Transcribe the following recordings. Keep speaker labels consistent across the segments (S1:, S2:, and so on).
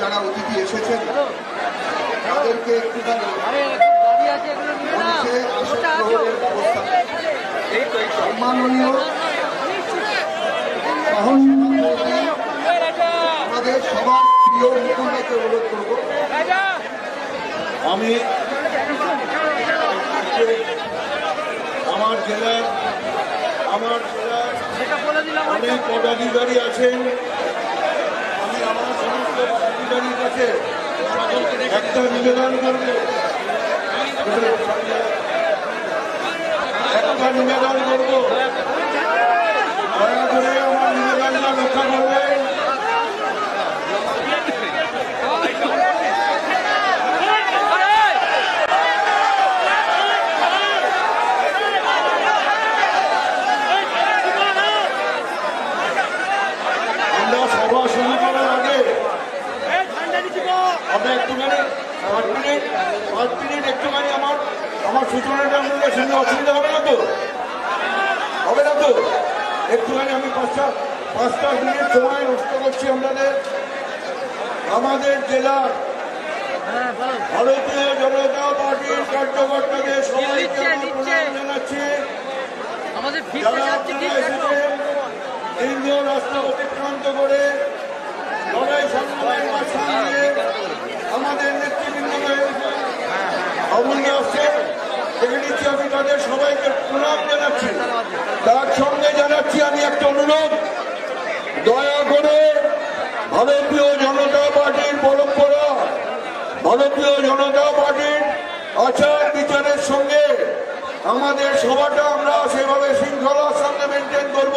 S1: যারা অতিথি এসেছেন তাদেরকে একটুখানি সম্মাননীয় আমাদের সবার প্রিয় মুখ্যমন্ত্রীকে অনুরোধ করব।
S2: আমি আমার জেলার অনেক পদাধিকারী আছেন। আমি আমার সমস্ত পদাধিকারীর কাছে একটা নিবেদন করব, দয়া করে আমার নিবেদনটা রক্ষা করবেন। আমরা সভা শুরু করার আগে আমরা একটুখানি 5 মিনিট একটুখানি আমার সূচনাটা আপনাদের সঙ্গে অসুবিধা হবে না তো? একটুখানি আমি 5 মিনিট সময় নষ্ট করছি আপনাদের। আমাদের জেলার ভারতীয় জনতা পার্টির কার্যকর্তাদের সবাইকে জানাচ্ছি, যারা আপনারা এসেছেন দীর্ঘ রাস্তা অতিক্রান্ত করে লড়াই সংগ্রামের মাঝখান দিয়ে আমাদের নেতৃবৃন্দকে অমূল্য আসছে দেখে নিচ্ছি। আমি তাদের সবাইকে প্রণাম জানাচ্ছি। তার সঙ্গে জানাচ্ছি আমি একটা অনুরোধ, দয়া করে ভারতীয় জনতা পার্টির পরম্পরা, ভারতীয় জনতা পার্টির আচার বিচারের সঙ্গে আমাদের সভাটা আমরা সেভাবে শৃঙ্খলার সঙ্গে মেনটেন করব।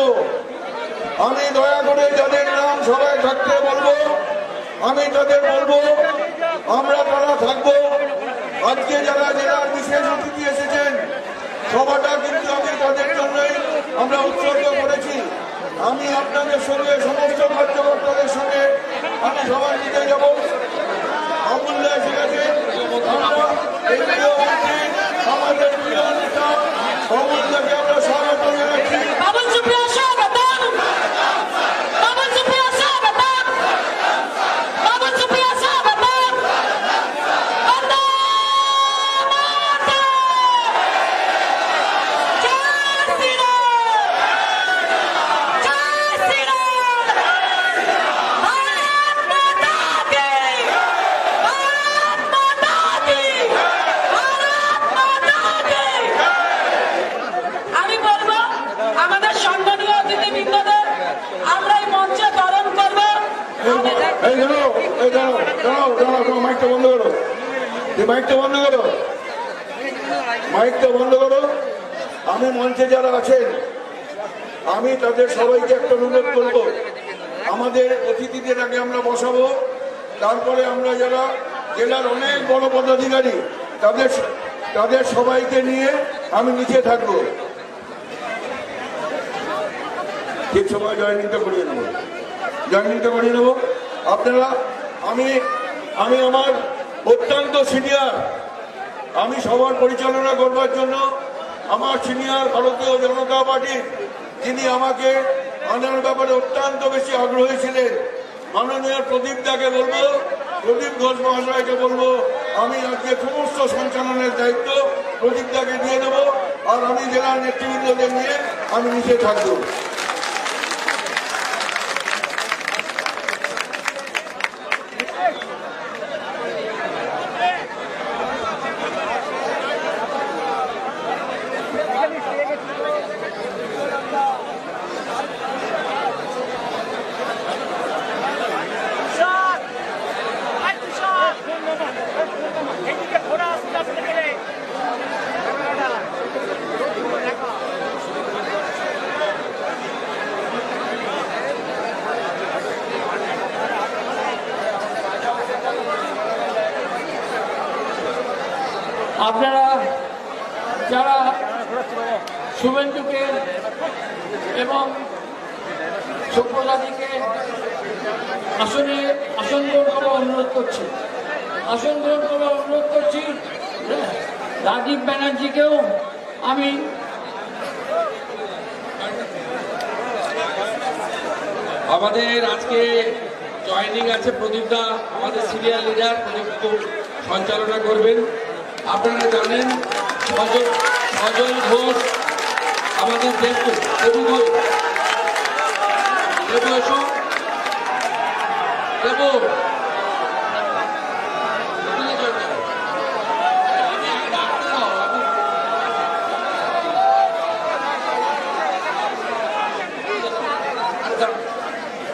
S2: আমি দয়া করে যাদের নাম সবাই থাকতে বলবো, আমি তাদের বলবো আমরা তারা থাকবো। আজকে যারা জেলার বিশেষ অতিথি এসেছেন সভাটা কিন্তু আমি তাদের জন্যই আমরা উৎসর্গ করেছি। আমি আপনাদের সঙ্গে সমস্ত কার্যকর্তাদের সঙ্গে আমি সবাই নিতে যাব। অমূল্য এসে গেছে, আমরা আমাদের প্রিয় নেতা অমূল্যকে আমরা স্বাগত জানাচ্ছি। মাইকটা বন্ধ করো। আমি মঞ্চে যারা আছেন আমি তাদের সবাইকে একটা অনুরোধ করবো, আমাদের অতিথিদের আগে আমরা বসাবো, তারপরে আমরা যারা জেলার অনেক বড় পদাধিকারী তাদের সবাইকে নিয়ে আমি নিচে থাকবো। ঠিক সময় জয়নিংটা করিয়ে নেবো আপনারা। আমি আমার অত্যন্ত সিনিয়র, আমি সবার পরিচালনা করবার জন্য আমার সিনিয়র ভারতীয় জনতা পার্টির যিনি আমাকে আনার ব্যাপারে অত্যন্ত বেশি আগ্রহী ছিলেন মাননীয় প্রদীপ দাকে বলবো, প্রদীপ ঘোষ মহাশয়কে বলবো আমি আজকে সমস্ত সঞ্চালনের দায়িত্ব প্রদীপ দাকে দিয়ে দেবো, আর আমি জেলার নেতৃবৃন্দদের নিয়ে আমি নিচে থাকবো।
S3: আপনারা যারা শুভেন্দুকে এবং সুপ্রজাতিকে আসন গ্রহণ করার অনুরোধ করছি, রাজীব ব্যানার্জিকেও আমি
S4: আমাদের আজকে জয়েনিং আছে প্রদীপ দা, আমাদের সিনিয়র লিডার প্রদীপ সঞ্চালনা করবেন। আপনারা জানেন সজল ঘোষ আমাদের দেবু এসো দেবু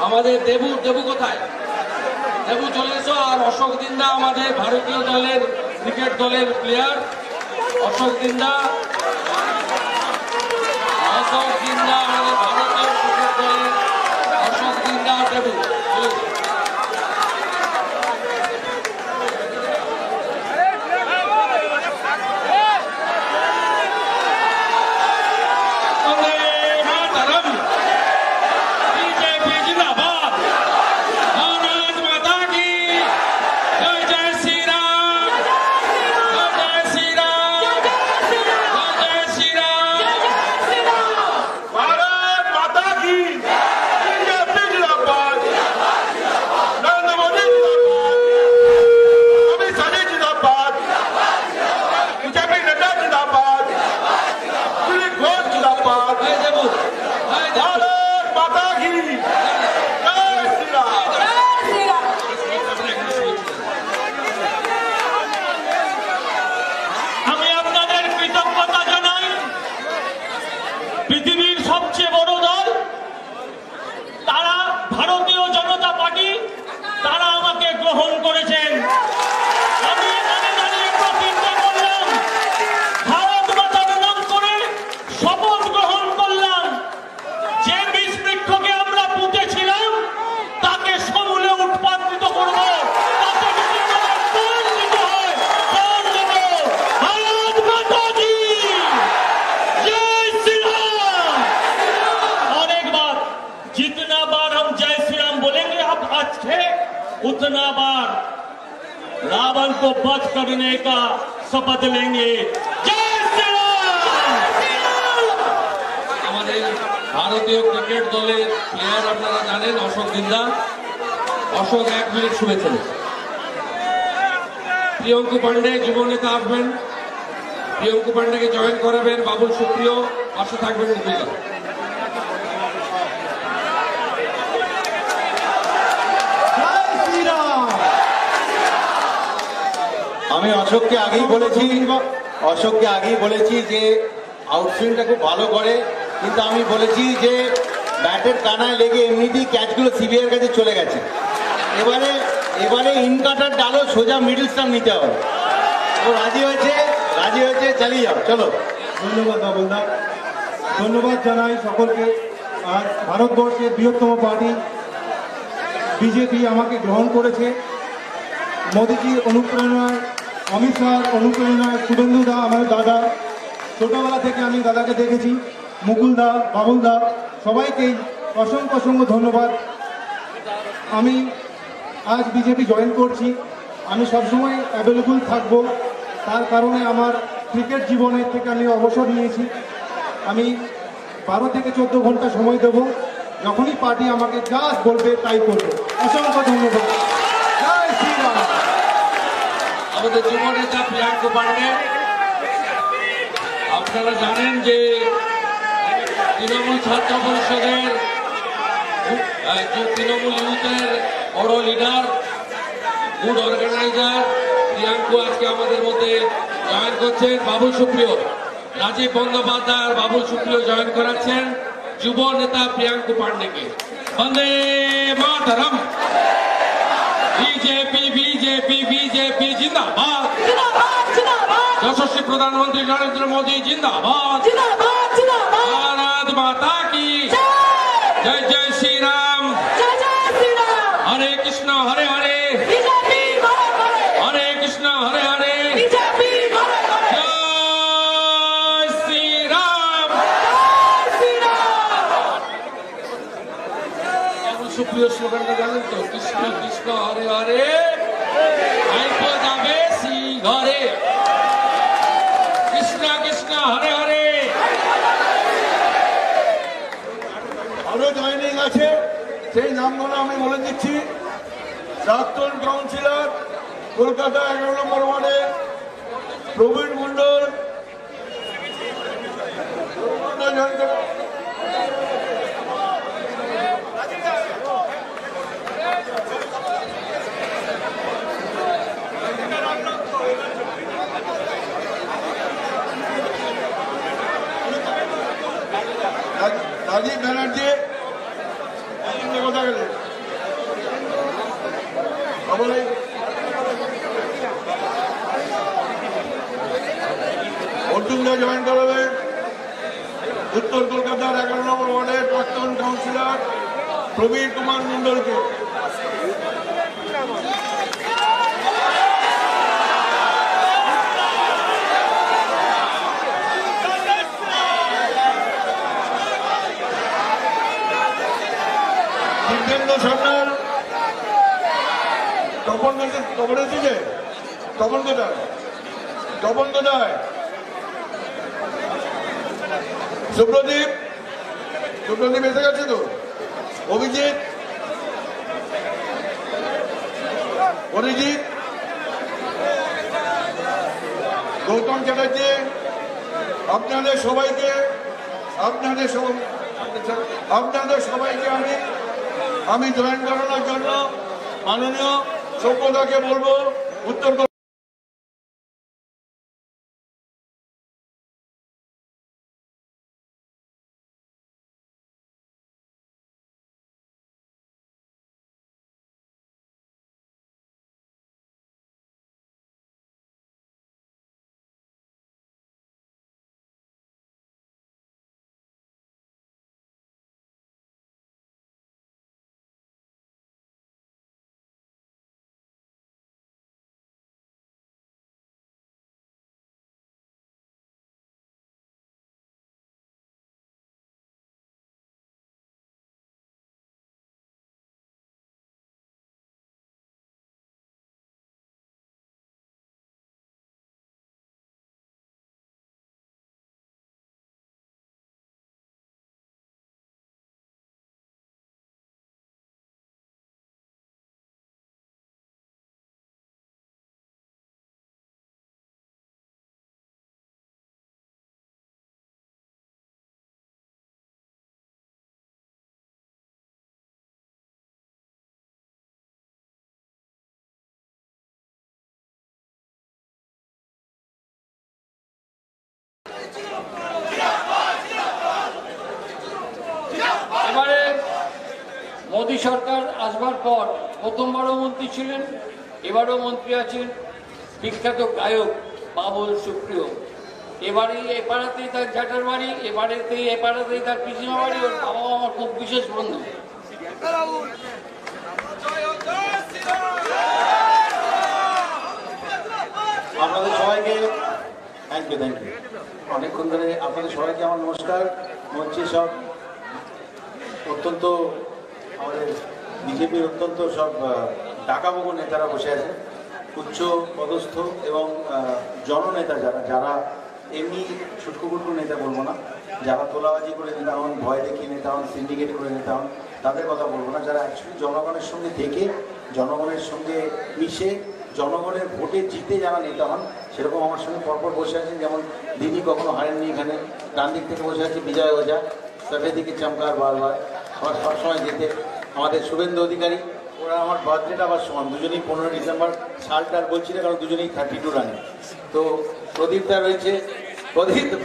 S4: আমাদের দেবু কোথায়? দেবু চলে এসো। আর অশোক দিন্দা আমাদের ভারতীয় দলের ক্রিকেট দলের প্লেয়ার, অশোক দিন্দা আমাদের ভারতীয় ক্রিকেট দলের অশোক দিন্দা দেবু চলে এসো।
S5: उतना बार रावण को वध करने का शपथ लेंगे। जय श्री राम।
S4: আমাদের ভারতীয় ক্রিকেট দলের প্লেয়ার আপনারা জানেন অশোক দিন্দা। অশোক 1 মিনিট শুভেচ্ছা। প্রিয়ঙ্কু পান্ডে যুব নেতা আসবেন, প্রিয়ঙ্কু পান্ডেকে জয়েন করাবেন। বাবুল সুপ্রিয় পাশে থাকবেন।
S6: আমি অশোককে আগেই বলেছি যে আউটসুইংটা খুব ভালো করে, কিন্তু আমি বলেছি যে ব্যাটের কানায় লেগে এমনিতেই ক্যাচগুলো সিবিআইয়ের কাছে চলে গেছে। এবারে ইনকাটার ডালো সোজা মিডল স্টাম্প নিতে হবে। ও রাজি হয়েছে চালিয়ে যাও। চলো।
S7: ধন্যবাদ বাবুলদা, ধন্যবাদ জানাই সকলকে। আর ভারতবর্ষের বৃহত্তম পার্টি বিজেপি আমাকে গ্রহণ করেছে। মোদীজির অনুপ্রেরণায়, অমিত শাহর অনুপ্রেরণায়, শুভেন্দু দা আমার দাদা, ছোটবেলা থেকে আমি দাদাকে দেখেছি, মুকুল দা, বাবুল দা, সবাইকেই অসংখ্য ধন্যবাদ। আমি আজ বিজেপি জয়েন করছি। আমি সবসময় অ্যাভেলেবল থাকবো, তার কারণে আমার ক্রিকেট জীবনের থেকে আমি অবসর নিয়েছি। আমি 12 থেকে 14 ঘন্টা সময় দেব, যখনই পার্টি আমাকে যা বলবে তাই করবো। অসংখ্য ধন্যবাদ। জয় শ্রীরাম।
S4: আমাদের যুব নেতা প্রিয়াঙ্কু পান্ডে, আপনারা জানেন যে তৃণমূল ছাত্র পরিষদের তৃণমূল ইউথের বড় লিডার, গুড অর্গানাইজার প্রিয়াঙ্কু আজকে আমাদের মধ্যে জয়েন করছেন। বাবুল সুপ্রিয়, রাজীব বন্দ্যোপাধ্যায় আর বাবুল সুপ্রিয় জয়েন করাচ্ছেন যুব নেতা প্রিয়াঙ্কু পান্ডেকে। বন্দে মাতরম। বিজেপি বিজেপি বিজেপি জিন্দাবাদ। যশস্বী প্রধানমন্ত্রী নরেন্দ্র মোদী জিন্দাবাদ। ভারত মাতা কি জয়। জয় শ্রী রাম। হরে কৃষ্ণ হরে হরে, হরে কৃষ্ণ হরে হরে, জয় শ্রী রাম। সুপ্রিয় স্লোগানটা জানেন তো? কৃষ্ণ কৃষ্ণ হরে হরে, ভাইপো যাবে শ্রী ঘরে। কৃষ্ণ কৃষ্ণ হরে হরে।
S2: আরো জয়েনিং আছে, সেই নামগুলো আমি বলে দিচ্ছি। প্রাক্তন কাউন্সিলর কলকাতা 11 নম্বর ওয়ার্ডে প্রবীণ মন্ডল। রাজীব ব্যানার্জি কথা গেলে অর্জুনদা জয়েন করাবে উত্তর কলকাতার 11 নম্বর ওয়ার্ডের প্রাক্তন কাউন্সিলর প্রবীর কুমার মন্ডলকে। দিব্যেন্দু সান্যাল তপন এসেছে, তপন কোথায়? তপন কোথায়? সুপ্রদীপ এসে গেছে তো? অরিজিৎ গৌতম চ্যাটার্জি, আপনাদের সবাইকে আমি জয়েন করানোর জন্য মাননীয় সভ্যতাকে বলবো উত্তর
S3: এবারে মোদী সরকার আসবার পর প্রথমবারও মন্ত্রী ছিলেন, এবারও মন্ত্রী আছেন বিখ্যাত গায়ক বাবুল সুপ্রিয়। এবারেই এ পাড়াতেই তার জ্যাঠার বাড়ি, এ পাড়াতেই তার পিসিমা বাড়ি। ওর বাবা আমার খুব বিশেষ বন্ধু।
S6: আপনাদের সবাইকে থ্যাংক ইউ অনেকক্ষণ ধরে আপনাদের সবাইকে আমার নমস্কার। মঞ্চে সব অত্যন্ত আমাদের বিজেপির অত্যন্ত সব ডাকাবুকো নেতারা বসে আছে, উচ্চ পদস্থ এবং জননেতা যারা এমনি ছুটকুকুটকু নেতা বলবো না, যারা তোলাবাজি করে নেতা হন, ভয় দেখিয়ে নেতা হন, সিন্ডিকেট করে নেতা হন, তাদের কথা বলবো না। যারা অ্যাকচুয়ালি জনগণের সঙ্গে থেকে, জনগণের সঙ্গে মিশে, জনগণের ভোটে জিতে যারা নেতা হন, সেরকম আমার সঙ্গে পরপর বসে আছেন। যেমন দিদি কখনো হারেননি এখানে, ডান দিক থেকে বসে আছে বিজয় ওঝা, সবেদিকে চমকার বারবার, আমার সবসময় যেতে। আমাদের শুভেন্দু অধিকারী, ওরা আমার বার্থডেটা আবার সমান, দুজনেই 15 ডিসেম্বর, সালটা আর বলছি না কারণ দুজনেই 32 রানে। তো প্রদীপদা রয়েছে,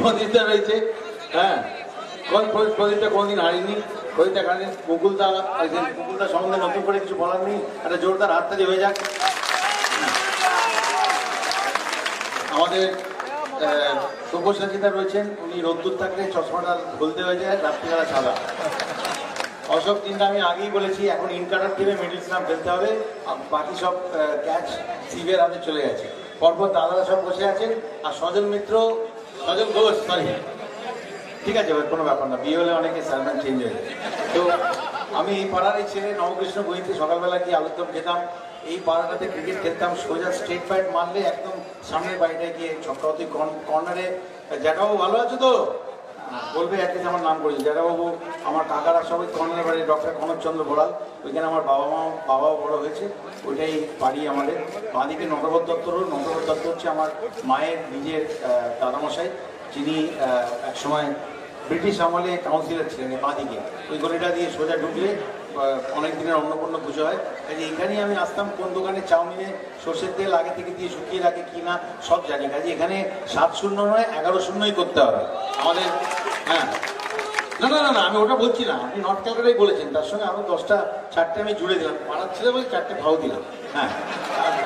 S6: প্রদীপদা রয়েছে, হ্যাঁ প্রদীপটা কোনোদিন হারিনি, প্রদীপটা হারিনি। মুকুলদা সম্বন্ধে নতুন করে কিছু বলার নেই, একটা জোরদার হাততালি হয়ে যাক। আমাদের সব্যসাচিতা রয়েছেন, উনি রোদ্দুর থাকলে চশমাটা ভুলতে হয়ে যায়, রাত্রিবেলা সাদা। অশোক তিনটা আমি আগেই বলেছি, এখন ইনকাটার টিমে মিডিল স্ল্যাম ফেলতে হবে, বাকি সব ক্যাচ সিভের হাতে চলে গেছে। পরপর দাদারা সব বসে আছেন, আর সজল ঘোষ, সরি ঠিক আছে, কোনো ব্যাপার না, বিয়ে হলে অনেকে সারম্যান চেঞ্জ হয়ে যায়। তো আমি এই পাড়ার এই ছেলে নবকৃষ্ণ বইতে সকালবেলা গিয়ে আলুরদম খেতাম, এই পাড়াটাতে ক্রিকেট খেলতাম, সোজা স্ট্রেট ফাইট মারলে একদম সামনের বাড়িটায় গিয়ে ছক্কা হতে কর্নারে। জ্যাঠাও ভালো আছো তো? বলবে একদিন আমার নাম করেছে জায়গাবাবু, আমার কাকারা সবাই কর্ণের বাড়ি ডক্টর কনকচন্দ্র বড়াল, ওইখানে আমার বাবাও বড় হয়েছে, ওইটাই বাড়ি আমাদের। বাঁদিকে নটবর দত্ত রোড, নটবর দত্ত হচ্ছে আমার মায়ের নিজের দাদামশাই, যিনি একসময় ব্রিটিশ আমলে কাউন্সিলর ছিলেন। বাঁদিকে ওই গলিটা দিয়ে সোজা ঢুকলে অনেক দিনের অন্নপূর্ণ পুজো হয়। কাজে এখানেই আমি আসতাম, কোন দোকানে চাউমিনে সর্ষের তেল আগে থেকে দিয়ে শুকিয়ে রাখে কি না সব জানি। কাজে এখানে 7-0 নয় 11-0ই করতে হবে আমাদের। হ্যাঁ, না না না না, আমি ওটা বলছি না, আপনি নর্থ ক্যালকাটাই বলেছেন, তার সঙ্গে আরও 10টা 4টে আমি জুড়ে দিলাম, পাড়ার ছেলে বলে 4টে ভাও দিলাম। হ্যাঁ,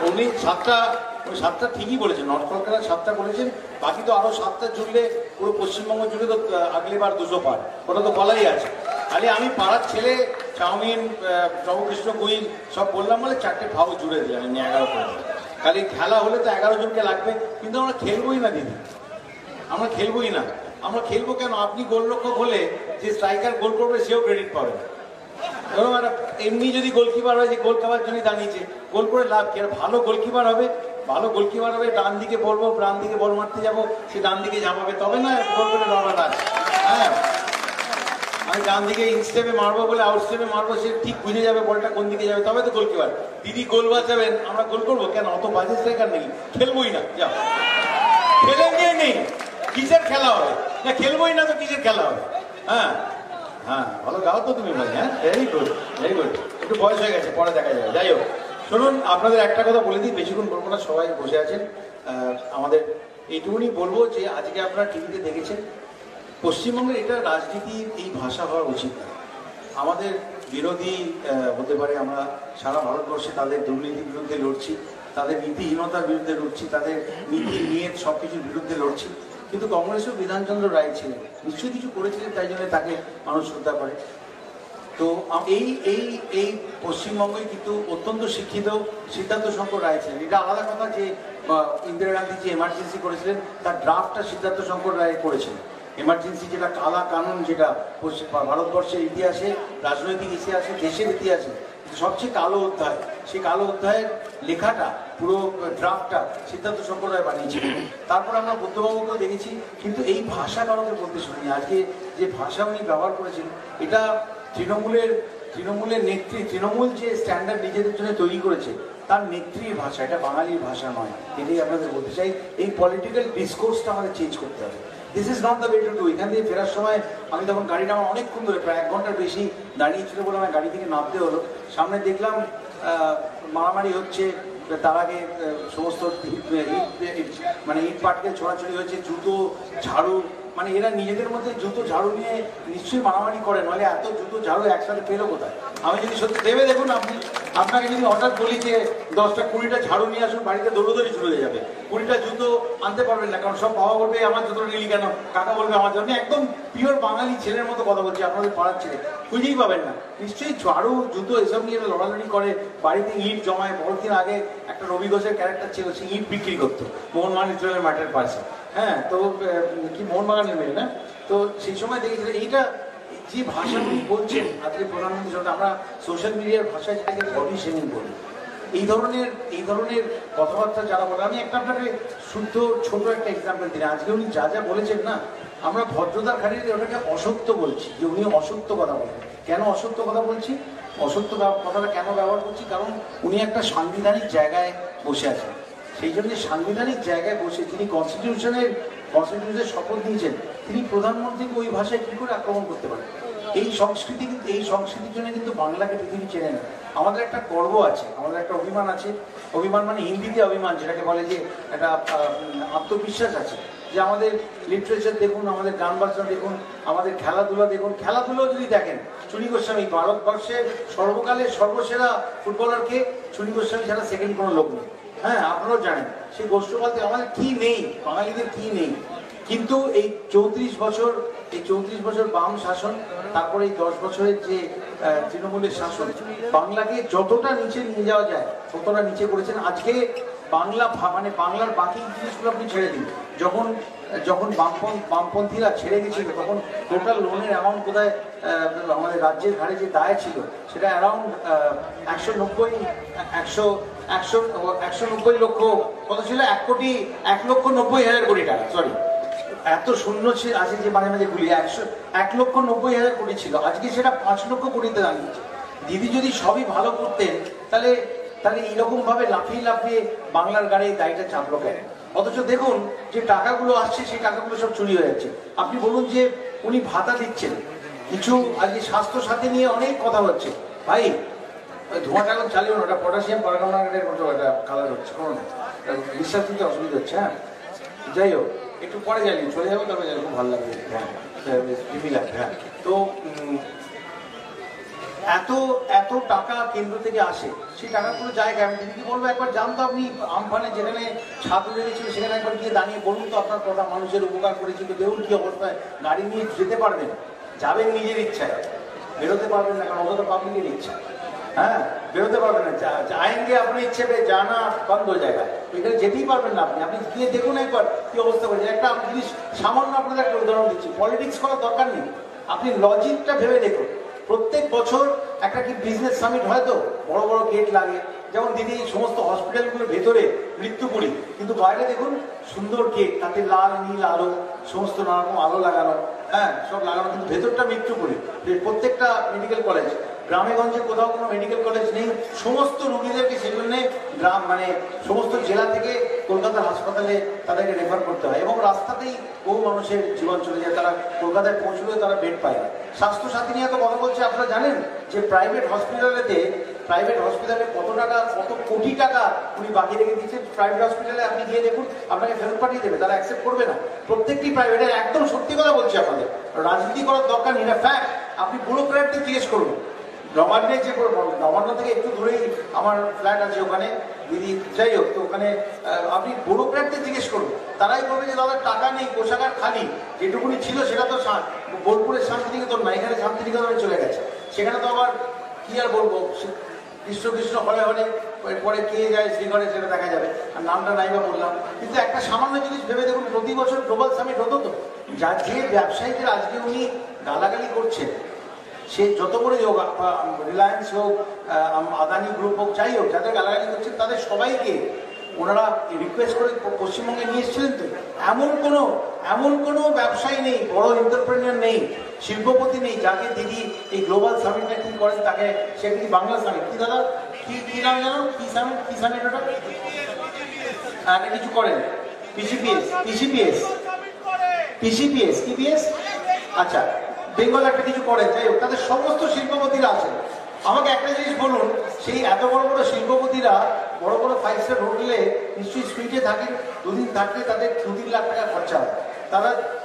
S6: উনি 7টা ঠিকই বলেছেন, নর্থ কলকাতা 7টা বলেছেন, বাকি তো আরও 7টা জুড়লে পুরো পশ্চিমবঙ্গ জুড়ে তো আগলিবার 200 পার, ওটা তো বলাই আছে। খালি আমি পাড়ার ছেলে চাউমিন রবকৃষ্ণ গুইল সব বললাম বলে 4টে ভাও জুড়ে দিলাম, এমনি 11 করে। খালি খেলা হলে তো 11 জনকে লাগবে, কিন্তু আমরা খেলবোই না দিদি, আমরা খেলবোই না। আমরা খেলবো কেন? আপনি গোলরক্ষক হলে যে স্ট্রাইকার গোল করবে সেও ক্রেডিট পাবে। ধরুন এমনি যদি গোলকিপার হয়, যে গোল খাওয়ার জন্য দাঁড়িয়েছে, গোল করে লাভ কি? ভালো গোলকিপার হবে, ভালো গোলকিপার হবে, ডান দিকে বলবো, ডান দিকে বল মারতে যাবো, সে ডান দিকে ঝাঁপাবে, তবে না গোল করে লড়াটা। হ্যাঁ, আমি ডান দিকে ইনস্টেপে মারবো বলে আউট স্টেপে মারবো, সে ঠিক বুঝে যাবে বলটা কোন দিকে যাবে, তবে তো গোলকিপার। দিদি গোল বাঁচাবেন, আমরা গোল করবো কেন? অত বাজে স্ট্রাইকার নেই, খেলবোই না, যাও খেলে নিয়ে নেই, কিসের খেলা হবে? না খেলবোই না তো কিসের খেলা হবে? হ্যাঁ হ্যাঁ, ভালো গাও তো তুমি ভাই। হ্যাঁ, ভেরি গুড ভেরি গুড। একটু বয়স হয়ে গেছে, পরে দেখা যাবে। যাই হোক, শুনুন, আপনাদের একটা কথা বলে দিই, বেশিক্ষণ বলবো না, সবাই বসে আছেন। আমাদের এইটুকুনি বলবো যে আজকে আপনারা টিভিতে দেখেছেন, পশ্চিমবঙ্গের এটা রাজনীতির এই ভাষা হওয়া উচিত না। আমাদের বিরোধী হতে পারে, আমরা সারা ভারতবর্ষে তাদের দুর্নীতির বিরুদ্ধে লড়ছি, তাদের নীতিহীনতার বিরুদ্ধে লড়ছি, তাদের নীতি নিয়ে সব কিছুর বিরুদ্ধে লড়ছি, কিন্তু কংগ্রেসও বিধানচন্দ্র রায় ছিলেন, নিশ্চয়ই কিছু করেছিলেন, তাই জন্য তাকে মানুষ শ্রদ্ধা করে। তো এই এই এই পশ্চিমবঙ্গে কিন্তু অত্যন্ত শিক্ষিত সিদ্ধার্থ শঙ্কর রায় ছিলেন। এটা আলাদা কথা যে ইন্দিরা গান্ধী যে এমার্জেন্সি করেছিলেন তার ড্রাফটটা সিদ্ধার্থ শঙ্কর রায় করেছিলেন। এমার্জেন্সি যেটা কালা কানুন, যেটা ভারতবর্ষের ইতিহাসে, রাজনৈতিক ইতিহাসে, দেশের ইতিহাসে সবচেয়ে কালো অধ্যায়, সেই কালো অধ্যায়ের লেখাটা, পুরো ড্রাফটটা সিদ্ধার্থ শঙ্কর রায় বানিয়েছিলেন। তারপর আমরা বুদ্ধবাবুকেও দেখেছি, কিন্তু এই ভাষা কারোকে বলতে শুনিনি। আজকে যে ভাষা উনি ব্যবহার করেছেন, এটা তৃণমূলের নেত্রী, তৃণমূল যে স্ট্যান্ডার্ড নিজেদের জন্য তৈরি করেছে তার নেত্রীর ভাষা, এটা বাঙালির ভাষা নয়। এটাই আপনাদের বলতে চাই, এই পলিটিক্যাল ডিসকোর্সটা আমাদের চেঞ্জ করতে হবে। This is not the way to do. এখান থেকে ফেরার সময় আমি তখন গাড়িটা আমার অনেকক্ষণ ধরে, প্রায় 1 ঘন্টার বেশি দাঁড়িয়েছিল বলে আমার গাড়ি থেকে নামতে হলো। সামনে দেখলাম মারামারি হচ্ছে, তার আগে সমস্ত মানে ইট পাটকেল ছোড়াছড়ি হয়েছে, জুতো ঝাড়ু, মানে এরা নিজেদের মধ্যে জুতো ঝাড়ু নিয়ে নিশ্চয়ই মারামারি করে, নইলে এত জুতো ঝাড়ু একসাথে পেলো কোথায়? আমি যদি সত্যি ভেবে দেখুন, আপনাকে যদি হঠাৎ বলি যে 10টা 20টা ঝাড়ু নিয়ে আসুন, বাড়িতে দৌড়োদৌড়ি শুরু হয়ে যাবে। 20টা জুতো আনতে পারবেন না, কারণ সব বাবা বলবে আমার জুতো নিলি কেন, কাকা বলবে আমার জন্য। একদম পিওর বাঙালি ছেলের মতো কথা বলছি, আপনাদের পাড়ার ছেলে, খুঁজেই পাবেন না। নিশ্চয়ই ঝাড়ু জুতো এসব নিয়ে লড়ালড়ি করে, বাড়িতে ইট জমায়। বহুত দিন আগে একটা রবি ঘোষের ক্যারেক্টার ছিল, সে ইট বিক্রি করতো মোহনবাগান ইস্টবেঙ্গল মাঠের পাশে। হ্যাঁ, তো কি মোহনবাগানের মেয়ে না, তো সেই সময় দেখেছিল। এইটা যে ভাষাগুলি বলছেন আজকে প্রধানমন্ত্রী, আমরা সোশ্যাল মিডিয়ার ভাষায় যেটাকে বডি শেমিং বলি, এই ধরনের কথাবার্তা যারা বলে। আমি একটা আপনাকে শুদ্ধ ছোট একটা এক্সাম্পল দিই। আজকে উনি যা যা বলেছেন না, আমরা ভদ্রতার খাতিরে ওটাকে অসত্য বলছি, যে উনি অসত্য কথা বলেন। কেন অসত্য কথা বলছি? অসত্য কথাটা কেন ব্যবহার করছি? কারণ উনি একটা সাংবিধানিক জায়গায় বসে আছেন। সেই জন্য সাংবিধানিক জায়গায় বসে তিনি কনস্টিটিউশনের শপথ নিয়েছেন, তিনি প্রধানমন্ত্রীকে ওই ভাষায় কি করে আক্রমণ করতে পারেন? এই সংস্কৃতি, কিন্তু এই সংস্কৃতির জন্য কিন্তু বাংলাকে পৃথিবী চেনে না। আমাদের একটা গর্ব আছে, আমাদের একটা অভিমান আছে। অভিমান মানে হিন্দিতে অভিমান, যেটাকে বলে যে একটা আত্মবিশ্বাস আছে, যে আমাদের লিটারেচার দেখুন, আমাদের গান বাজনা দেখুন, আমাদের খেলাধুলা দেখুন। খেলাধুলাও যদি দেখেন, চুনী গোস্বামী ভারতবর্ষের সর্বকালের সর্বসেরা ফুটবলারকে, চুনী গোস্বামী ছাড়া সেকেন্ড কোনো লোক নেই। হ্যাঁ, আপনারাও জানেন। সেই গোষ্ঠবলতে আমাদের কি নেই, বাঙালিদের কি নেই। কিন্তু এই 34 বছর বাম শাসন, তারপরে এই 10 বছরের যে তৃণমূলের শাসন, বাংলাকে যতটা নিচে নিয়ে যাওয়া যায় ততটা নিচে করেছেন। আজকে বাংলা মানে বাংলার বাকি জিনিসগুলো আপনি ছেড়ে দিন। যখন বামপন্থীরা ছেড়ে গেছিল, তখন টোটাল লোনের অ্যামাউন্ট কোথায়, আমাদের রাজ্যের ঘাড়ে যে দায় ছিল সেটা অ্যারাউন্ড 190 লক্ষ, কত ছিল? 1,90,00,000 কোটি টাকা, সরি এত শূন্য আছে যে মাঝে মাঝে গুলি 1,90,000 কোটি ছিল, আজকে সেটা 5 লক্ষ কোটিতে দাঁড়িয়েছে। দিদি যদি সবই ভালো করতেন তাহলে এইরকম ভাবে লাফিয়ে লাফিয়ে বাংলার গাড়ি দায়টা চাপলো কেন? অথচ দেখুন যে টাকাগুলো আসছে সেই টাকাগুলো সব চুরি হয়ে যাচ্ছে। আপনি বলুন যে উনি ভাতা দিচ্ছেন কিছু, আজকে স্বাস্থ্য সাথী নিয়ে অনেক কথা হচ্ছে। ভাই ধোঁয়াটা এখন চালিয়ে ওটা পটাশিয়াম পারমাঙ্গানেটের মতো একটা কালার হচ্ছে, কোনো না বিশ্বাস দিতে অসুবিধা হচ্ছে। হ্যাঁ যাই হোক, একটু পরে জ্বালিয়ে চলে যাবো, তবে জ্বালিয়ে খুব ভালো লাগবে। হ্যাঁ লাগবে। হ্যাঁ তো এত টাকা কেন্দ্র থেকে আসে, সেই টাকাগুলো জায়গা আমি দিদিকে বলবো একবার যান তো আপনি আমফানে, যেখানে ছাত্র লেগেছিল সেখানে একবার গিয়ে দাঁড়িয়ে বলুন তো আপনার কথা, মানুষের উপকার করেছি তো দেখুন কি অবস্থায়। গাড়ি নিয়ে যেতে পারবেন, যাবেন নিজের ইচ্ছায়, বেরোতে পারবেন না, কারণ ওটা তো পাবলিকের ইচ্ছা। হ্যাঁ বেরোতে পারবেন না, আইনকে আপনার ইচ্ছে পেয়ে জানা বন্ধ জায়গা, এখানে যেতেই পারবেন না। আপনি গিয়ে দেখুন একবার কি অবস্থা করেছে। একটা জিনিস সামান্য আপনাদের একটা উদাহরণ দিচ্ছি, পলিটিক্স করার দরকার নেই, আপনি লজিকটা ভেবে দেখুন। প্রত্যেক বছর একটা কি বিজনেস সামিট হয় তো, বড় বড় গেট লাগে, যেমন দিদি সমস্ত হসপিটালগুলোর ভেতরে মৃত্যুপুরী, কিন্তু বাইরে দেখুন সুন্দর গেট, তাতে লাল নীল আলো, সমস্ত নানারকম আলো লাগানো, হ্যাঁ সব লাগানো, কিন্তু ভেতরটা মৃত্যুপুরী। প্রত্যেকটা মেডিকেল কলেজ, গ্রামে গঞ্জে কোথাও কোনো মেডিকেল কলেজ নেই, সমস্ত রোগীদেরকে সেই জন্যে গ্রাম মানে সমস্ত জেলা থেকে কলকাতার হাসপাতালে তাদেরকে রেফার করতে হয়, এবং রাস্তাতেই বহু মানুষের জীবন চলে যায়, তারা কলকাতায় পৌঁছলেও তারা বেড পায় না। স্বাস্থ্যসাথী নিয়ে তো কথা বলছে, আপনারা জানেন যে প্রাইভেট হসপিটালে কত টাকা, কত কোটি টাকা উনি বাকি রেখে দিচ্ছেন। প্রাইভেট হসপিটালে আপনি গিয়ে দেখুন, আপনাকে ফেরত পাঠিয়ে দেবে, তারা অ্যাকসেপ্ট করবে না। প্রত্যেকটি প্রাইভেটের, একদম সত্যি কথা বলছি আপনাদের, রাজনীতি করার দরকার নেই, এটা ফ্যাক্ট। আপনি ব্যুরোক্র্যাটদের জিজ্ঞেস করুন, নবান্নে যে নবান্ন থেকে একটু দূরেই আমার ফ্ল্যাট আছে, ওখানে দিদি যাই হোক, তো ওখানে আপনি ব্যুরোক্র্যাটদের জিজ্ঞেস করুন, তারাই বলবে যে দাদা টাকা নেই, কোষাগার খালি, যেটুকুনি ছিল সেটা তো বোলপুরের শান্তিনিকেতন না, এখানে শান্তিনিকেতনে চলে গেছে। সেখানে তো আবার কি আর বলবো, কৃষ্ণ হলে হলে পরে কে যায় শ্রীঘরে সেটা দেখা যাবে, আর নামটা নাই বা বললাম। কিন্তু একটা সামান্য জিনিস ভেবে দেখুন, প্রতি বছর গ্লোবাল সামিট হতো তো, যে ব্যবসায়ীদের আজকে উনি গালাগালি করছেন, সে যত বড়ই হোক, রিলায়েন্স হোক, আদানি গ্রুপ হোক, যাই হোক, যাদের গালাগালি করছেন তাদের সবাইকে ওনারা রিকোয়েস্ট করে পশ্চিমবঙ্গে নিয়ে এসেছিলেন। তো এমন কোনো ব্যবসায়ী নেই, বড় এন্টারপ্রেনিয়ার নেই, শিল্পপতি নেই, যাকে দিদি এই গ্লোবাল সামিটটা কি করেন, তাকে সে কি বাংলা সামিট কি দাদা কি নাম জানো, কি সামিট ওটা আগে কিছু করেন, পিসিপিএস আচ্ছা, বেঙ্গল একটা কিছু করেন, যাই হোক, তাদের সমস্ত শিল্পপতিরা আছেন। আমাকে একটা জিনিস বলুন, সেই এত বড় বড় শিল্পপতিরা বড় বড় 5 স্টার হোটেলে নিশ্চয়ই সুইটে থাকেন, দুদিন থাকলে তাদের 2-3 লাখ টাকা খরচা হয়।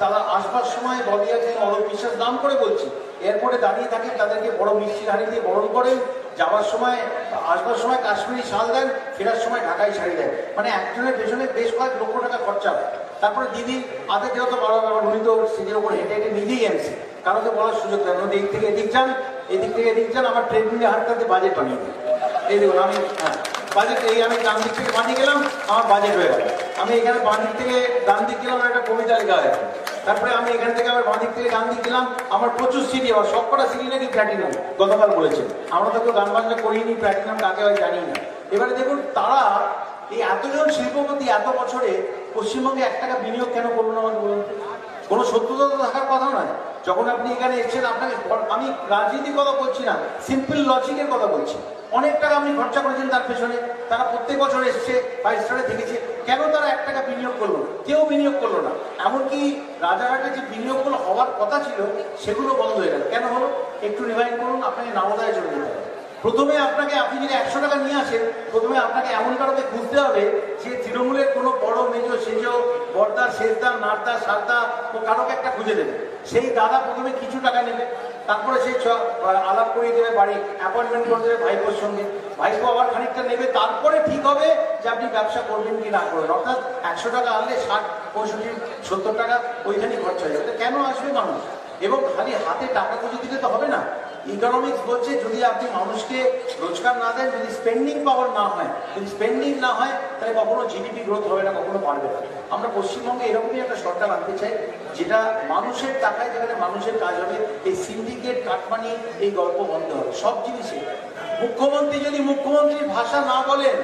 S6: তারা আসবার সময় বলিয়াকে অরূপ বিশ্বাস দাম করে বলছি, এয়ারপোর্টে দাঁড়িয়ে থাকেন, তাদেরকে বড় মিষ্টির হাঁড়ি দিয়ে বরণ করেন, আসবার সময় কাশ্মীরি শাল দেন, ফেরার সময় ঢাকাই শাড়ি দেন, মানে একজনের পেছনে বেশ কয়েক লক্ষ টাকা খরচা হয়। তারপরে দিদি আধে কেউ তো বড় উনি তো সিটের উপর হেঁটে হেঁটে নিজেই আনছে, কারোকে বলার সুযোগ দেন, এদিক থেকে এদিক যান, এদিক থেকে এদিক যান, আমার ট্রেডমিলে হাঁটতে বাজেট বানিয়ে দিই। এই দেখুন আমি বাজেট, এই আমি ডান দিক থেকে বানিয়ে গেলাম, আমার বাজেট হয়ে গেল। আমি এখানে বাঁ দিক থেকে ডান দিক গেলাম, একটা কবিতা লেখা হয়ে গেল। তারপরে আমি এখান থেকে আবার বাঁ দিক থেকে ডান দিক গেলাম, আমার প্রচুর সিডি, আমার সবকটা সিডি নাকি প্ল্যাটিনাম, গতকাল বলেছে। আমরা তো কেউ গান বাজনা করিনি, প্ল্যাটিনাম কাকে হয় জানি না। এবারে দেখুন, তারা এই এতজন শিল্পপতি এত বছরে পশ্চিমবঙ্গে 1 টাকা বিনিয়োগ কেন করলো না আমাকে বলুন? কোনো সত্যতা তো থাকার কথা নয়। যখন আপনি এখানে এসেছেন, আপনাকে, আমি রাজনীতির কথা বলছি না, সিম্পল লজিকের কথা বলছি, অনেক টাকা আপনি খরচা করেছেন তার পেছনে, তারা প্রত্যেক বছর এসছে, 5 স্টারে থেকেছে, কেন তারা 1 টাকা বিনিয়োগ করলো? কেউ বিনিয়োগ করলো না। এমনকি রাজারহাটে যে বিনিয়োগগুলো হওয়ার কথা ছিল সেগুলো বন্ধ হয়ে গেল। কেন হলো? একটু রিভাইন্ড করুন, আপনাকে নবোদয়ে চলে যেতে হবে। প্রথমে আপনি যদি 100 টাকা নিয়ে আসেন, প্রথমে আপনাকে এমন কারোকে খুঁজতে হবে যে তৃণমূলের কোনো বড় মেজো সেজো বর্দার শেষদার নারদা সারদা ও কারোকে একটা খুঁজে দেবে। সেই দাদা প্রথমে কিছু টাকা নেবে, তারপরে সেই আলাপ করিয়ে দেবে, বাড়ি অ্যাপয়েন্টমেন্ট করে দেবে ভাইপোর সঙ্গে, ভাইপো আবার খানিকটা নেবে, তারপরে ঠিক হবে যে আপনি ব্যবসা করবেন কি না করবেন। অর্থাৎ 100 টাকা আনলে 60, 65, 70 টাকা ওইখানেই খরচা হয়ে যাবে। কেন আসবে মানুষ? এবং খালি হাতে টাকা খুঁজে দিলে তো হবে না। ইকোনমিক্স বলছে, যদি আপনি মানুষকে রোজগার না দেন, যদি স্পেন্ডিং পাওয়ার না হয়, যদি স্পেন্ডিং না হয়, তাহলে কখনো জিডিপি গ্রোথ হবে না, কখনো পারবে না। আমরা পশ্চিমবঙ্গে এরকমই একটা সরকার আনতে চাই, যেটা মানুষের টাকায়, যেখানে মানুষের কাজ হবে। এই সিন্ডিকেট কাটমানি এই গল্প বন্ধ হবে সব জিনিসে। মুখ্যমন্ত্রী যদি মুখ্যমন্ত্রীর ভাষা না বলেন,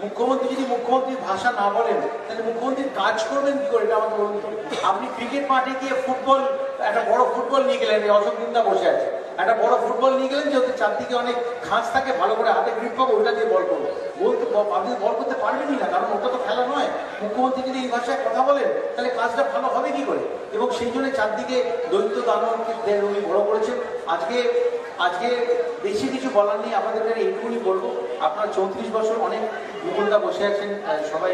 S6: মুখ্যমন্ত্রী যদি মুখ্যমন্ত্রীর ভাষা না বলেন তাহলে মুখ্যমন্ত্রীর কাজ করবেন কি করে, এটা আমাকে বলুন তো। আপনি ক্রিকেট মাঠে গিয়ে ফুটবল, একটা বড় ফুটবল নিয়ে গেলেন, অশোক দিন্দা বসে আছে, একটা বড় ফুটবল নিয়ে গেলেন, যেহেতু চারদিকে অনেক খাঁজ থাকে, ভালো করে হাতে গ্রিপ পাবো, ওইটা দিয়ে বল করবো। আপনি বল করতে পারবেনই না, কারণ ওটা তো খেলা নয়। মুখ্যমন্ত্রী যদি এই ভাষায় কথা বলেন তাহলে কাজটা ভালো হবে কি করে? এবং সেই জন্য চারদিকে দৈত্য দানবকে উনি বড় করেছেন। আজকে বেশি কিছু বলার নেই, আপনাদের কাছে এইটুকুনি বলবো, আপনার 34 বছর অনেক মুকুলদা বসে আছেন, সবাই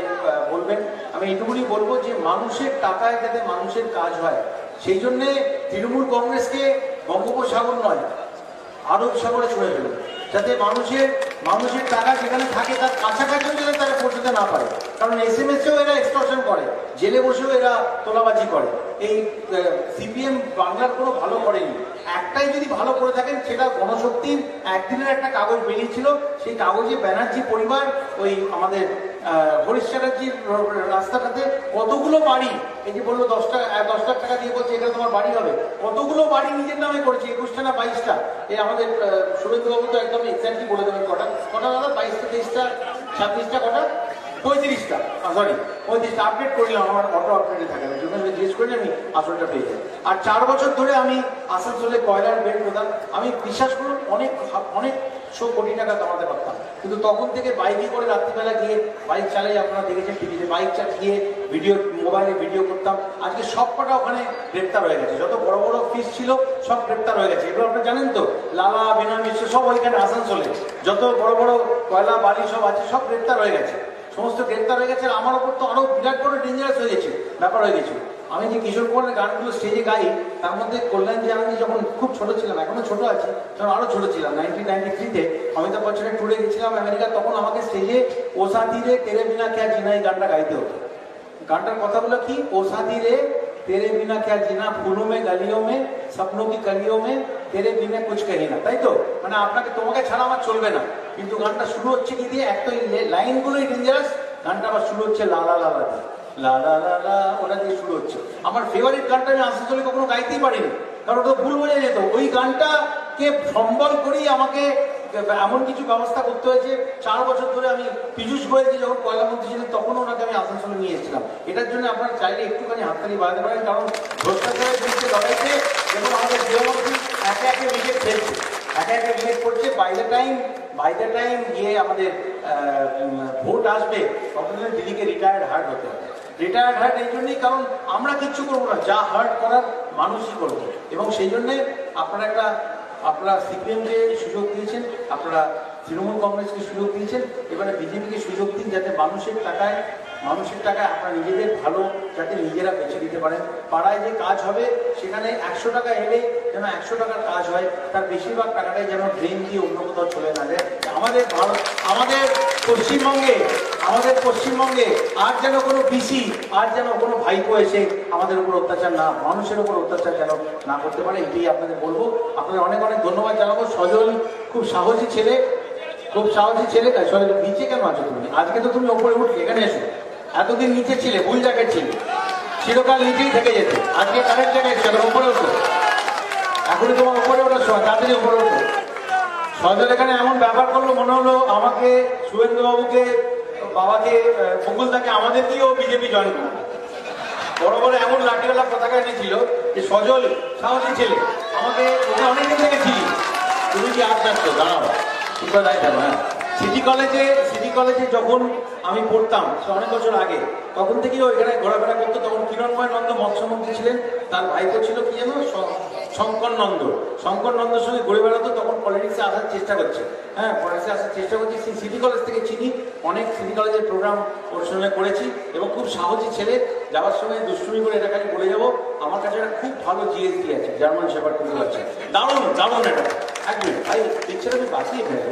S6: বলবেন, আমি এইটুকুনি বলবো যে মানুষের টাকায় যাতে মানুষের কাজ হয়, সেই জন্যে তৃণমূল কংগ্রেসকে বঙ্গোপসাগর নয় আরব সাগরে ছুঁড়ে ফেলুন, যাতে মানুষের টাকা যেখানে থাকে তার কাছাকাছিও যেন তারা পৌঁছতে না পারে। কারণ SMS-এও এরা এক্সটর্শন করে, জেলে বসেও এরা তোলাবাজি করে। এই CPM বাংলার কোনো ভালো করেনি। একটাই যদি ভালো করে থাকেন, সেটা গণশক্তির একদিনের একটা কাগজ বেরিয়েছিল, সেই কাগজে ব্যানার্জি পরিবার ওই আমাদের হরিশ চ্যাটার্জির রাস্তাটাতে কতগুলো বাড়ি, এই যে বললো 10 লাখ টাকা দিয়ে বলছে এখানে তোমার বাড়ি হবে, কতগুলো বাড়ি নিজের নামে করেছে, 21টা না 22টা। এই আমাদের শুভেন্দুবাবু তো একদম এক্স্যাক্টলি বলে দেবেন কটা দাদা, 22টা 23টা 26টা কটা 35টা, সরি 35টা। আপডেট করলাম, আমার অটো আপডেটে থাকে না, জন্য জিজ্ঞেস করি আমি আসলটা পেয়ে যাই। আর 4 বছর ধরে আমি আসানসোলে কয়লার বেড প্রধান, আমি বিশ্বাস করুন অনেক 100 কোটি টাকা কামাতে পারতাম, কিন্তু তখন থেকে বাইকে করে রাত্রিবেলা গিয়ে বাইক চালাই, আপনারা দেখেছেন টিভিতে, বাইক চালিয়ে মোবাইলে ভিডিও করতাম। আজকে সব কটা ওখানে গ্রেপ্তার হয়ে গেছে, যত বড় বড় ফিস ছিল সব গ্রেপ্তার হয়ে গেছে। এগুলো আপনারা জানেন তো, লালা বিনয় মিশ্র সব ওইখানে আসানসোলে যত বড় বড় কয়লা বাড়ি সব আছে, সব গ্রেপ্তার হয়ে গেছে, সমস্ত গ্রেপ্তার হয়ে গেছে। আমার ওপর তো আরো বিরাট বড় ডেঞ্জারাস হয়ে গেছে ব্যাপার হয়ে গেছিল। আমি যে কিশোর কুমারের গানগুলো স্টেজে গাই, তার মধ্যে কল্যাণ জানানি যখন খুব ছোট ছিলাম, এখনো ছোট আছি, তখন আরো ছোট ছিলাম, 1993-তে অমিতাভ বচ্চনের ট্যুরে গেছিলাম আমেরিকা, তখন আমাকে স্টেজে ও সাথী রে তেরে বিনা ক্যা জিনা এই গানটা গাইতে হতো। গানটার কথাগুলো কি, ও সাথী রে তেরে বিনা ক্যা জিনা, ফুলো মে গলিও মে স্বপ্নো কি কলিও মে তেরে বিনা কুছ কহি না, তাই তো? মানে তোমাকে ছাড়া আমার চলবে না। কিন্তু গানটা শুরু হচ্ছে কি দিয়ে, একটা লাইনগুলোই ডেঞ্জারাস, গানটা আবার শুরু হচ্ছে লালা লালা দিয়ে, লালা লালা ওটা দিয়ে শুরু হচ্ছে। আমার ফেভারিট গানটা আমি আসানসোলে কখনো গাইতেই পারিনি, কারণ ওটা ভুল বোঝা যেত। ওই গানটাকে সম্বল করেই আমাকে এমন কিছু ব্যবস্থা করতে হয়েছে। 4 বছর ধরে আমি পীযূষ গোয়েলজি যখন কয়লামন্ত্রী ছিলেন, তখন ওনাকে আমি আসানসোলে নিয়ে এসেছিলাম। এটার জন্য আপনারা চাইলে একটুখানি হাততালি বাড়াতে পারেন, কারণ ভ্রষ্টাচারের বিরুদ্ধে লড়াইতে এবং আমাদের গৃহমন্ত্রী একে একে উইকেট ফেলছে, একে একে উইকেট করছে। বাই দ্য টাইম গিয়ে আমাদের ভোট আসবে, ততদিনে দিদিকে রিটায়ার্ড হার্ট হতে হবে। রিটায়ার্ড হার্ট এই জন্যই, কারণ আমরা কিচ্ছু করবো না, যা হার্ট করার মানুষই করবো। এবং সেই জন্যে আপনারা CPM-কে সুযোগ দিয়েছেন, আপনারা তৃণমূল কংগ্রেসকে সুযোগ দিয়েছেন, এবারে বিজেপিকে সুযোগ দিন, যাতে মানুষের টাকায় আপনারা নিজেদের ভালো যাতে নিজেরা বেছে দিতে পারেন। পাড়ায় যে কাজ হবে সেখানে 100 টাকা এলে যেন 100 টাকার কাজ হয়, তার বেশিরভাগ টাকাটাই যেন ড্রেন দিয়ে অন্য কোথাও চলে না যায়। আমাদের পশ্চিমবঙ্গে আর যেন কোনো পিসি, আর যেন কোনো ভাইপো এসে আমাদের উপর অত্যাচার না, মানুষের উপর অত্যাচার যেন না করতে পারে, এটাই আপনাদের বলবো। আপনাদের অনেক অনেক ধন্যবাদ জানাবো। সজল খুব সাহসী ছেলে, সজল নিচে কেন আছো তুমি? আজকে তো তুমি ওপরে উঠলে, এখানে এসো। এতদিন নিচে ছিলে, ভুল জায়গায় ছিলে, চিরকাল নিচেই থেকে যেত, আজকে কারেক্ট জায়গায় এসে উপরে ওঠো, এখনই তোমার উপরে ওঠার সময়, তাড়াতাড়ি উপরে ওঠো। সজল এখানে এমন ব্যাপার করলো, মনে হলো আমাকে, শুভেন্দুবাবুকে, বাবাকে, মুকুলদাকে, আমাদেরকেও বিজেপি জয়েন করবে। বড় বড় এমন লাঠিওয়ালা পতাকা এনেছিল যে সজল সাহসী ছেলে, আমাকে ওকে অনেকদিন থেকে চিনি, তুমি কি আর ব্যস্ত দাঁড়াও, হ্যাঁ। সিটি কলেজে যখন আমি পড়তাম, সে অনেক বছর আগে, তখন থেকেই ওইখানে ঘোরাফেরা করতো। তখন কিরণময় নন্দ মৎস্যমন্ত্রী ছিলেন, তার ভাইপো ছিল কি যেন শঙ্কর নন্দর সঙ্গে ঘুরে বেড়াতো। তখন পলিটিক্সে আসার চেষ্টা করছে, সেই সিটি কলেজ থেকে চিনি, অনেক সিটি কলেজের প্রোগ্রাম ওর সঙ্গে করেছি, এবং খুব সাহসী ছেলে। যাওয়ার সময় দুষ্টুমি করে এটা খালি বলে যাবো, আমার কাছে একটা খুব ভালো GSD আছে, জার্মান শেপার্ড কুকুর আছে, দারুণ এটা। এক মিনিট ভাই, পিকচার আমি বাঁচিয়ে ফেলে,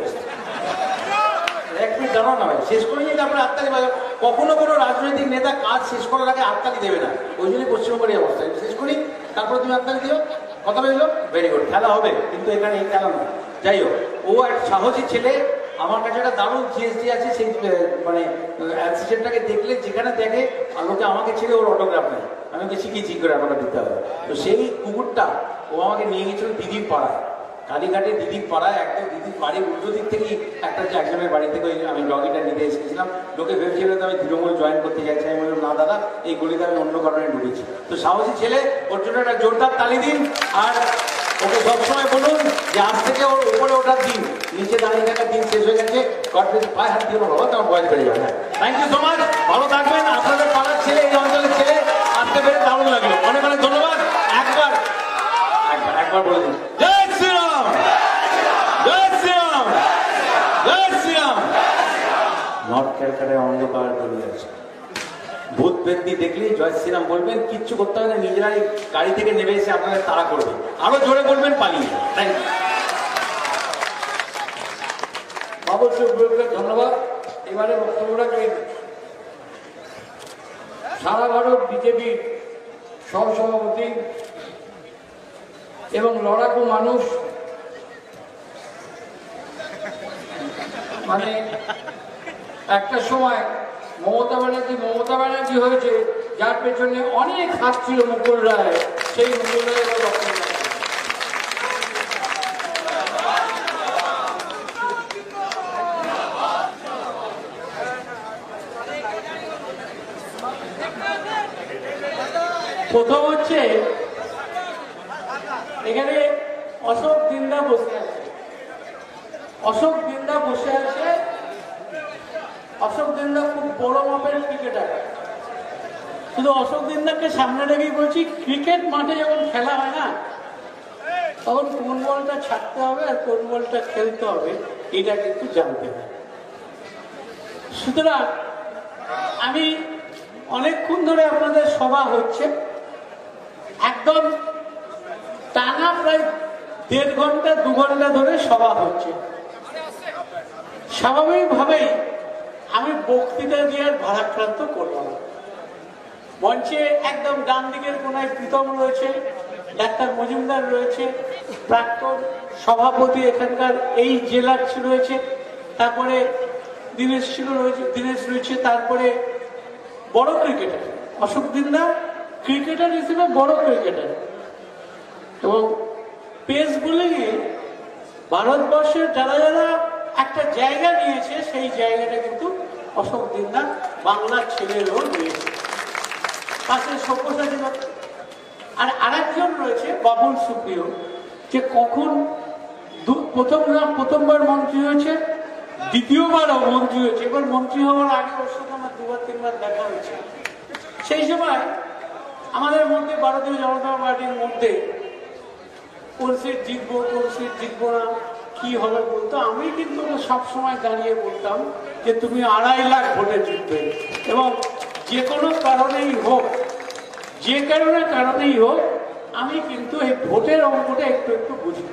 S6: এক মিনিট দাঁড়াও না ভাই, শেষ করে নিয়ে তারপরে হাততালি বাজাও। কখনো কোনো রাজনৈতিক নেতা কাজ শেষ করার আগে হাততালি দেবে না, ওই জন্যই পশ্চিমবঙ্গের এই অবস্থা। শেষ করি, তারপরে তুমি হাততালি দিও, কথা বললো, ভেরি গুড। খেলা হবে, কিন্তু এখানে এই খেলা না। যাই হোক, ও এক সাহসী ছেলে, আমার কাছে একটা দারুণ GSD আছে। সেই মানে অ্যাসিস্ট্যান্টটাকে দেখলে, যেখানে দেখে লোকে আমাকে ছেড়ে ওর অটোগ্রাফ নেয়, আমি ওকে শিখিয়েছি করে আমাকে দিতে হবে। তো সেই কুকুরটা ও আমাকে নিয়ে গেছিল দিদির পাড়ায়, কালীঘাটে দিদির পাড়ায় একদম দিদির বাড়ির উল্টো দিক থেকেই একজনের বাড়ি থেকে আমি ডগিটা নিতে এসেছিলাম। লোকে ভেবেছিল যে আমি তৃণমূল জয়েন করতে যাচ্ছি। আমি বললাম না দাদা, এই গলিতে আমি অন্য কারণে ঢুকেছি। তো সাহসী ছেলে, ওর জন্য একটা জোরদার তালি দিন। আর ওকে সবসময় বলুন যে আজ থেকে ওর উপরে ওঠার দিন, নিচে দাঁড়িয়ে থাকার দিন শেষ হয়ে গেছে। পায়ে হাত দিয়ে বাবা তোমার বয়স বেড়ে যাবে। থ্যাংক ইউ সো মাচ, ভালো থাকবেন। আপনাদের পাড়ার ছেলে, এই অঞ্চলের ছেলে, আসতে পেরে দারুণ লাগলো। অনেক অনেক ধন্যবাদ। একবার বলে দিন জয় শ্রীরাম, জয় শ্রীরাম, জয় শ্রীরাম। নর্থ ক্যালকাটায় অন্ধকার গলিয়ে আছে, ভূত ব্যক্তি দেখলে জয় শ্রীরাম বলবেন, কিচ্ছু করতে হবে না, নিজেরাই গাড়ি থেকে নেমে এসে আপনাদের তাড়া করবে। আরো জোরে বলবেন, পালিয়ে। Thank you.
S3: বাবুল সুপ্রিয়কে ধন্যবাদ। এবারে বক্তব্য রাখবেন সারা ভারত বিজেপির সহসভাপতি এবং লড়াকু মানুষ, মানে একটা সময় মমতা ব্যানার্জি হয়েছে, যার পেছনে অনেক হাত ছিল মুকুল রায়, সেই মুকুল রায় এবার বক্তব্য।
S8: প্রথম হচ্ছে এখানে অশোক দিন্দা বসে আছে। অশোক দিন্দা খুব বড় মাপের ক্রিকেটার। শুধু অশোক দিন্দাকে সামনে রেখেই বলছি, ক্রিকেট মাঠে যখন খেলা হয় না, তখন কোন বলটা ছাড়তে হবে আর কোন বলটা খেলতে হবে এটা কিন্তু জানতে হবে। সুতরাং আমি অনেকক্ষণ ধরে আপনাদের সভা হচ্ছে, একদম টানা প্রায় 1.5 ঘন্টা 2 ঘন্টা ধরে সভা হচ্ছে। স্বাভাবিকভাবেই আমি বক্তৃতা দিয়ে ভারাক্রান্ত করব না। মঞ্চে একদম ডান দিকের কোনায় প্রীতম রয়েছে, ডাক্তার মজুমদার রয়েছে, প্রাক্তন সভাপতি এখানকার এই জেলার রয়েছে, তারপরে দীনেশ রয়েছে, তারপরে বড় ক্রিকেটার অশোক দিন্দা, ক্রিকেটার হিসেবে বড় ক্রিকেটার। এবং পেস বোলিংয়ে ভারতবর্ষের যারা যারা একটা জায়গা নিয়েছে, সেই জায়গাটা কিন্তু অশোক দিন্দা বাংলার ছেলেরও নিয়েছে। পাশে সব্যসাচী আর আরেকজন রয়েছে বাবুল সুপ্রিয়, যে কখন প্রথমবার মন্ত্রী হয়েছে, দ্বিতীয়বারও মন্ত্রী হয়েছে। এবার মন্ত্রী হওয়ার আগে ওর সাথে আমার 2-3 বার দেখা হয়েছে। সেই সময় আমাদের মধ্যে ভারতীয় জনতা পার্টির মধ্যে কোন সিট জিতবো না, কি হবে বলতো। আমি কিন্তু সবসময় দাঁড়িয়ে বলতাম যে তুমি 2.5 লাখ ভোটে জিতবে, এবং যে কোনো কারণেই হোক, আমি কিন্তু এই ভোটের অঙ্কটা একটু বুঝি।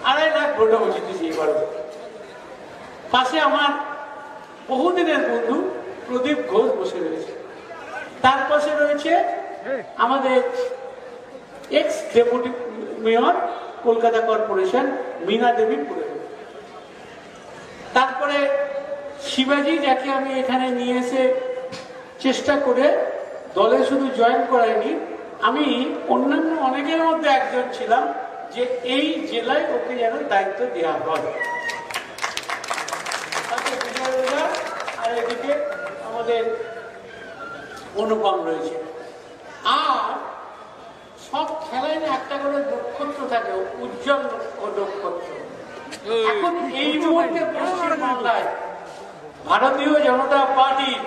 S8: 2.5 লাখ ভোটে জিতেছি এবারও। পাশে আমার বহুদিনের বন্ধু প্রদীপ ঘোষ বসে রয়েছে, তার পাশে রয়েছে আমাদের ex deputy mayor Kolkata corporation Meena Devi Purohit, তারপরে শিবাজি, যাকে আমি এখানে নিয়ে এসে চেষ্টা করে দলে শুধু জয়েন করাইনি, আমি অন্যান্য অনেকের মধ্যে একজন ছিলাম যে এই জেলায় ওকে যেন দায়িত্ব দেওয়া হয়। আর এদিকে আমাদের অনুপম রয়েছে। আর সব খেলায় না একটা করে নক্ষত্র থাকে, উজ্জ্বল ও নক্ষত্র। এখন এই মুহূর্তে পশ্চিমবাংলায় ভারতীয় জনতা পার্টির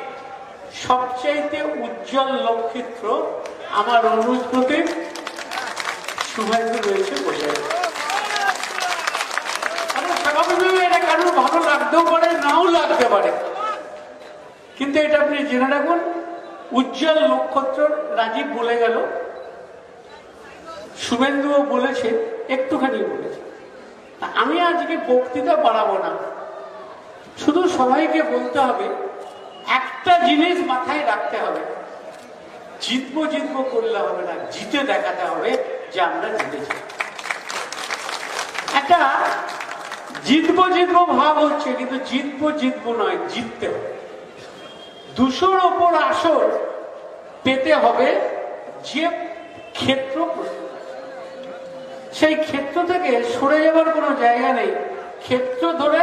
S8: সবচাইতে উজ্জ্বল নক্ষত্র আমার অনুস্মৃতি শুভেন্দু রয়েছে বসে। স্বাভাবিকভাবে এটা কারোর ভালো লাগতেও পারে, নাও লাগতে পারে, কিন্তু এটা আপনি জেনে রাখুন, উজ্জ্বল নক্ষত্র। রাজীব বলে গেল, শুভেন্দুও বলেছে, একটুখানি বলেছে। আমি আজকে বক্তৃতা বাড়াবো না, শুধু সবাইকে বলতে হবে একটা জিনিস মাথায় রাখতে হবে, জিতবো করলে হবে না, জিতে দেখাতে হবে যে আমরা জিতেছি। একটা জিতবো ভাব হচ্ছে, কিন্তু জিতবো নয়, জিততে হবে। 200-র ওপর আসন পেতে হবে যে ক্ষেত্র প্রস্তুত। সেই ক্ষেত্র থেকে সরে যাবার কোনো জায়গা নেই। ক্ষেত্র ধরে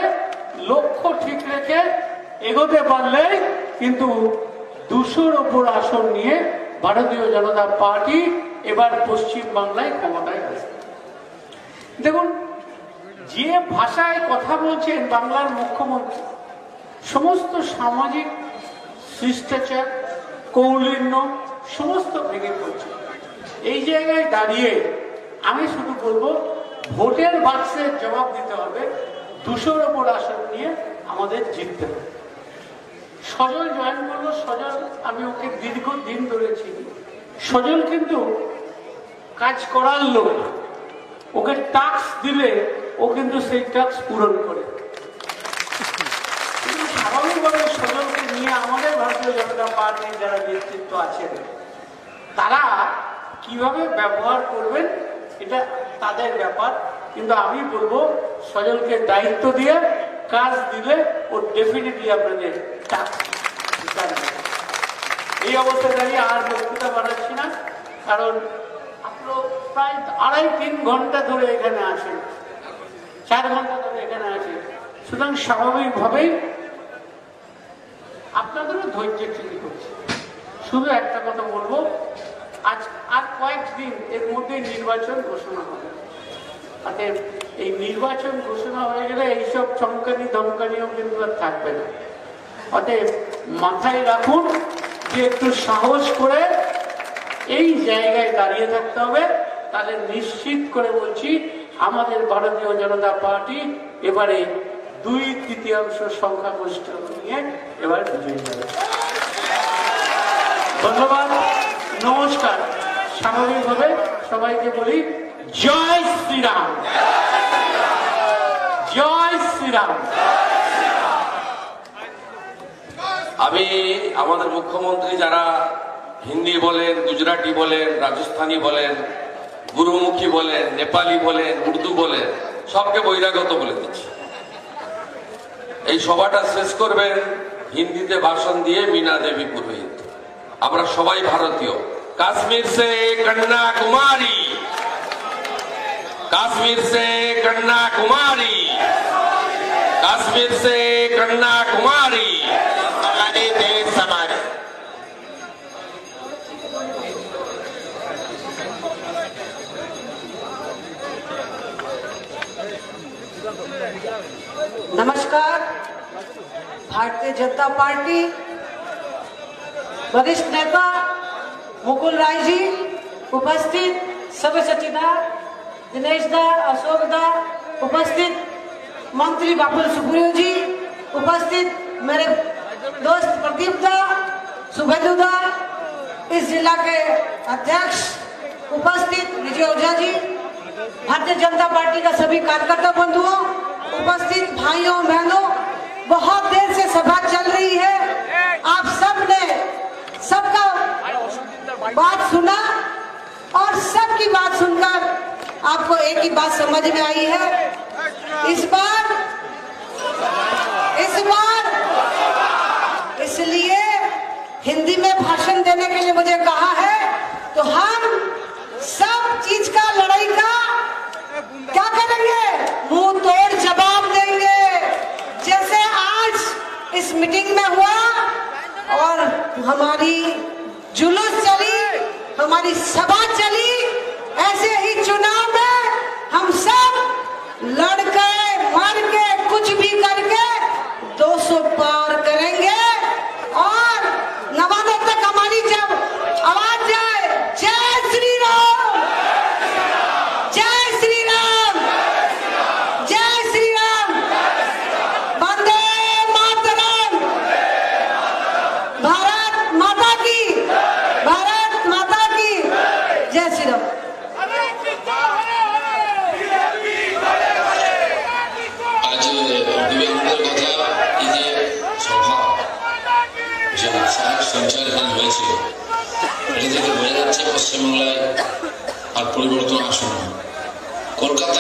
S8: লক্ষ্য ঠিক রেখে এগোতে পারলেই কিন্তু 200-র ওপর আসন নিয়ে ভারতীয় জনতা পার্টি এবার পশ্চিম বাংলায় ক্ষমতায় আসবে। দেখুন, যে ভাষায় কথা বলছেন বাংলার মুখ্যমন্ত্রী, সমস্ত সামাজিক শিষ্টাচার, কৌলীন্য সমস্ত ভেঙে পড়ছে। এই জায়গায় দাঁড়িয়ে আমি শুধু বলবো, ভোটের বাক্সের জবাব দিতে হবে। 200-র ওপর আসন নিয়ে আমাদের জিততে হবে। সজল জয়েন করলো। সজল, আমি ওকে দীর্ঘদিন ধরে চিনি। সজল কিন্তু কাজ করার লোক। ওকে টাস্ক দিলে ও কিন্তু সেই টাস্ক পূরণ করে। কিন্তু স্বাভাবিকভাবে সজলকে নিয়ে আমাদের ভারতীয় জনতা পার্টির যারা নেতৃত্ব আছেন তারা কিভাবে ব্যবহার করবেন এটা তাদের ব্যাপার। কিন্তু আমি বলবো, সজলকে দায়িত্ব দিয়ে কাজ দিলে ও ডেফিনেটলি আপনাদের টাস্ক। এই অবস্থায় দাঁড়িয়ে আর বক্তৃতা বাড়াচ্ছি না, কারণ আপনারা প্রায় 2.5-3 ঘন্টা ধরে এখানে আছেন, 4 ঘন্টা ধরে এখানে আছেন। সুতরাং স্বাভাবিকভাবেই আপনাদেরও ধৈর্য চুরি করছে। শুধু একটা কথা বলবো, আজ আর কয়েকদিন এর মধ্যে নির্বাচন ঘোষণা হবে। অতএব এই নির্বাচন ঘোষণা হয়ে গেলে এইসব চমকানি ধমকানিও কিন্তু আর থাকবে না। অতএব মাথায় রাখুন যে একটু সাহস করে এই জায়গায় দাঁড়িয়ে থাকতে হবে। তাহলে নিশ্চিত করে বলছি, আমাদের ভারতীয় জনতা পার্টি এবারে 2/3 সংখ্যাগরিষ্ঠ নিয়ে এবার বিজয়ী হবে। ধন্যবাদ, নমস্কার। স্বাভাবিকভাবে সবাইকে বলি জয় শ্রীরাম, জয় শ্রীরাম।
S4: আমি আমাদের মুখ্যমন্ত্রী যারা হিন্দি বলেন, গুজরাটি বলেন, রাজস্থানী বলেন, গুরুমুখী বলেন, নেপালি বলেন, উর্দু বলেন, সবকে বহিরাগত বলে দিচ্ছি। এই সভাটা শেষ করবেন হিন্দিতে ভাষণ দিয়ে মীনা দেবী পুরোহিত। আমরা সবাই ভারতীয়। কাশ্মীর সে কন্যাকুমারী, কাশ্মীর সে কন্যাকুমারী, কাশ্মীর সে কন্যাকুমারী, हमारे देश हमारे।
S9: नमस्कार। भारतीय जनता पार्टी वरिष्ठ नेता मुकुल राय जी, उपस्थित सव्यसाची दा, दिनेश दा, अशोक दा, उपस्थित मंत्री बाबुल सुप्रियो जी, उपस्थित मेरे दोस्त प्रदीप दा, सुभेदु दा, इस जिला के अध्यक्ष उपस्थित विजय ओझा जी, भारतीय जनता पार्टी का सभी कार्यकर्ता बंधुओं, उपस्थित भाइयों बहनों, बहुत देर से सभा चल रही है। आप सब ने सबका बात सुना और सबकी बात सुनकर आपको एक ही बात समझ में आई है। इस बार इसलिए हिंदी में भाषण देने के लिए मुझे कहा है, तो हम सब चीज का लड़ाई का क्या करेंगे, मुंह तोड़ जवाब देंगे। जैसे आज इस मीटिंग में हुआ और हमारी जुलूस चली, हमारी सभा चली, ऐसे ही चुनाव में हम सब लड़ के मर के कुछ भी करके 200 पार करेंगे। और नवानों तक हमारी जब आवाज जाए, जय श्री राम, जय श्री राम, जय श्री राम, वंदे मातरम, भारत माता की, भारत माता की जय श्री राम।
S10: आज বিবেকানন্দের কথা, এই যে সভা, যে উৎসাহের সঞ্চার এখানে হয়েছে, এটা থেকে বোঝা যাচ্ছে পশ্চিমবাংলায় আর পরিবর্তন আসন্ন। কলকাতা